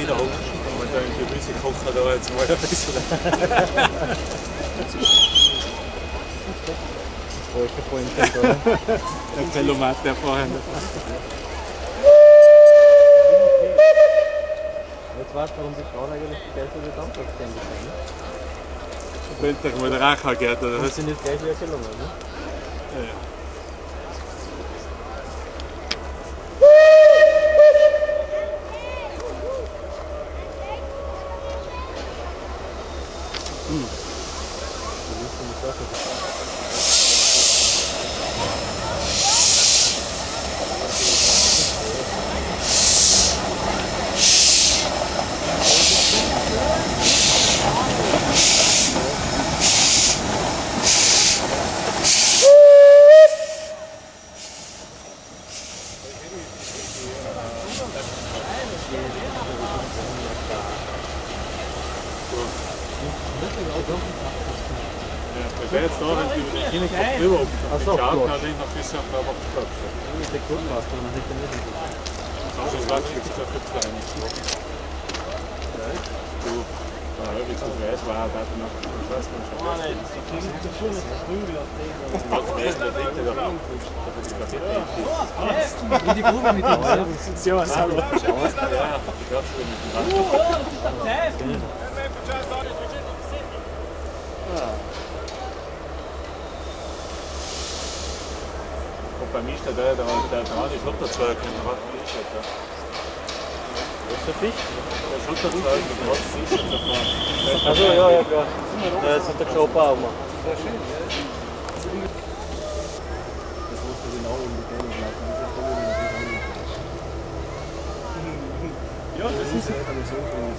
wieder hoch. Und dann Gemüse kocht hat er jetzt mal ein bisschen. Der Pelomat, der vorher. Jetzt weißt du, warum die Frauen eigentlich besser wie Dampfstände sind. Wenn doch mal der Racher geht, oder was? Das sind jetzt gleich wieder gelungen, ne? Ja. Weil jetzt da, wenn du über den Kopf drüber schaut, dann noch bis auf den Kopf. Das ist gut gemacht, aber nicht der Mitte. Das war nicht so viel klein. Du, wie es weiß, war er noch. Das weiß man schon. Nein, das ist schon nicht Prügel auf den. Das weiß der Dritte da. In die Grube mit dem Servus. Servus, hallo. Ja, die gab es mit dem Rand. Und bei mir steht der die Schutterzweig und der hat einen Fisch. Was ist der Fisch? Der Schutterzweig und der hat einen Fisch jetzt auf der. Achso, ja, klar. Jetzt hat der Klopper auch mal. Sehr schön, ja. Das musst du genau in die Gänge lassen. Ja, das ist einfach nicht so viel.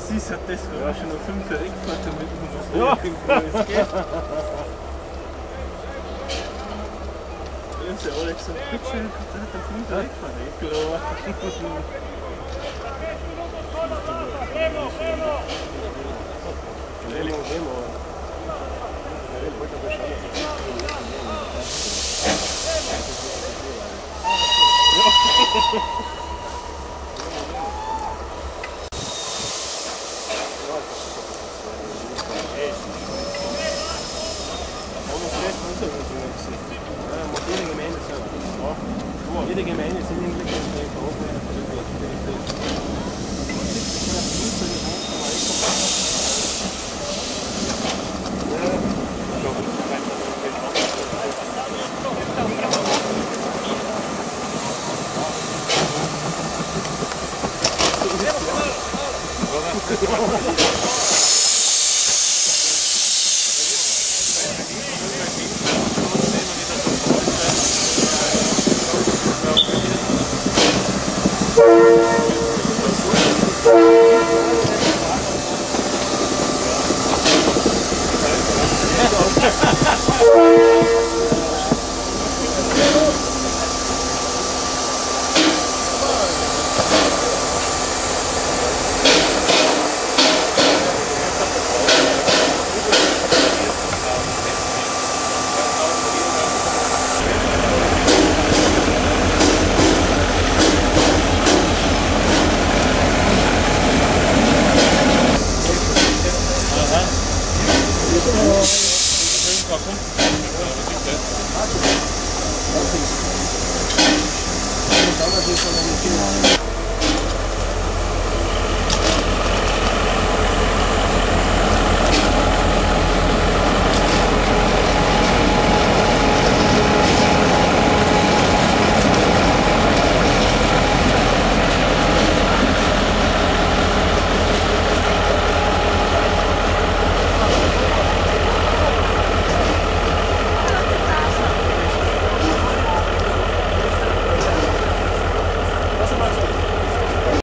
das ist halt das, wenn man schon noch 5 Eckfahrten mitnehmen muss. Ja. Es geht. Wenn sie Alex so Pritschel hat, dann hat er 5 Eckfahrten eingeladen. Jede Gemeinde sind in der Gruppe.